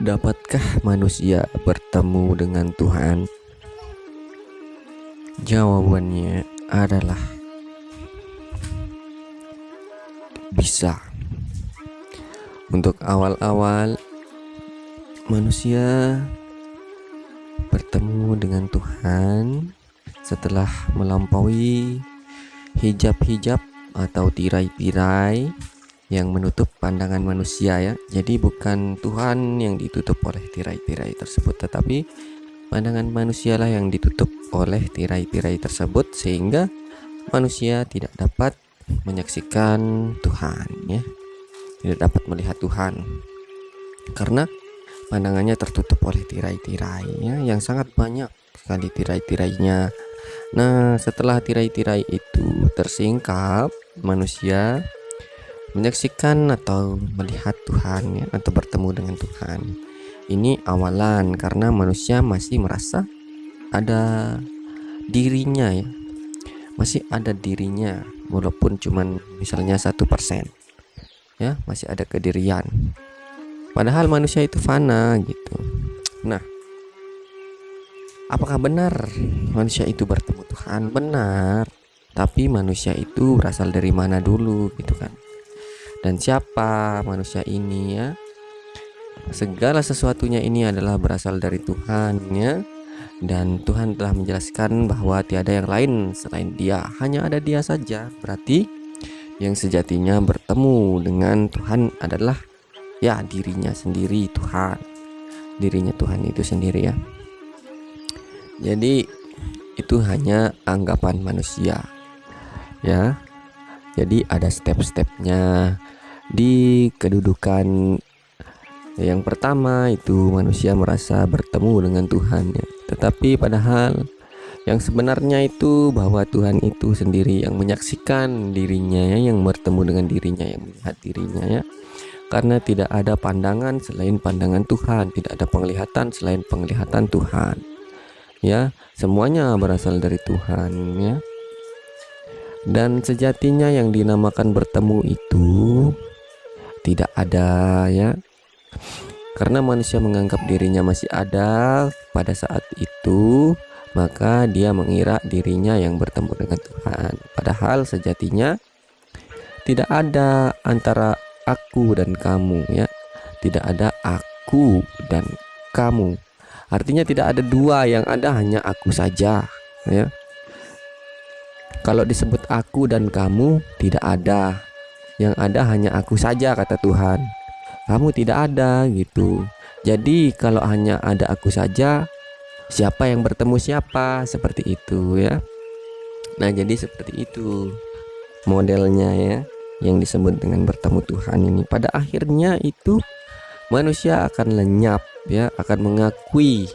Dapatkah manusia bertemu dengan Tuhan? Jawabannya adalah bisa. Untuk awal-awal manusia bertemu dengan Tuhan setelah melampaui hijab-hijab atau tirai-tirai yang menutup pandangan manusia, ya. Jadi bukan Tuhan yang ditutup oleh tirai-tirai tersebut, tetapi pandangan manusialah yang ditutup oleh tirai-tirai tersebut, sehingga manusia tidak dapat menyaksikan Tuhan, ya. Tidak dapat melihat Tuhan karena pandangannya tertutup oleh tirai-tirai, ya, yang sangat banyak sekali tirai-tirainya. Nah, setelah tirai-tirai itu tersingkap, manusia menyaksikan atau melihat Tuhan, ya, atau bertemu dengan Tuhan. Ini awalan karena manusia masih merasa ada dirinya, ya, masih ada dirinya walaupun cuman misalnya 1%, ya, masih ada kedirian. Padahal manusia itu fana gitu. Nah, apakah benar manusia itu bertemu Tuhan? Benar. Tapi manusia itu berasal dari mana dulu gitu kan? Dan siapa manusia ini, ya? Segala sesuatunya ini adalah berasal dari Tuhan, ya. Dan Tuhan telah menjelaskan bahwa tiada yang lain selain Dia, hanya ada Dia saja. Berarti yang sejatinya bertemu dengan Tuhan adalah, ya, dirinya sendiri, Tuhan. Dirinya Tuhan itu sendiri, ya. Jadi itu hanya anggapan manusia, ya. Jadi ada step-stepnya di kedudukan. Yang pertama itu manusia merasa bertemu dengan Tuhan, ya. Tetapi padahal yang sebenarnya itu bahwa Tuhan itu sendiri yang menyaksikan dirinya, ya, yang bertemu dengan dirinya, yang melihat dirinya, ya. Karena tidak ada pandangan selain pandangan Tuhan, tidak ada penglihatan selain penglihatan Tuhan, ya. Semuanya berasal dari Tuhan, ya. Dan sejatinya yang dinamakan bertemu itu tidak ada, ya. Karena manusia menganggap dirinya masih ada pada saat itu, maka dia mengira dirinya yang bertemu dengan Tuhan. Padahal sejatinya tidak ada antara aku dan kamu, ya. Tidak ada aku dan kamu. Artinya tidak ada dua, yang ada hanya aku saja, ya. Kalau disebut aku dan kamu tidak ada. Yang ada hanya aku saja, kata Tuhan. Kamu tidak ada gitu. Jadi kalau hanya ada aku saja, siapa yang bertemu siapa? Seperti itu, ya. Nah, jadi seperti itu modelnya, ya, yang disebut dengan bertemu Tuhan ini. Pada akhirnya itu manusia akan lenyap, ya, akan mengakui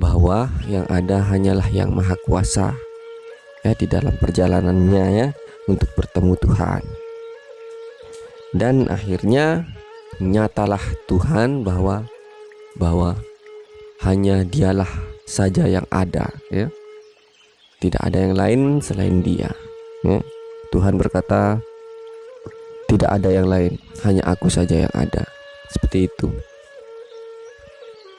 bahwa yang ada hanyalah Yang Maha Kuasa, ya, di dalam perjalanannya, ya, untuk bertemu Tuhan. Dan akhirnya nyatalah Tuhan bahwa hanya Dialah saja yang ada, ya. Tidak ada yang lain selain Dia, ya. Tuhan berkata, tidak ada yang lain, hanya aku saja yang ada. Seperti itu.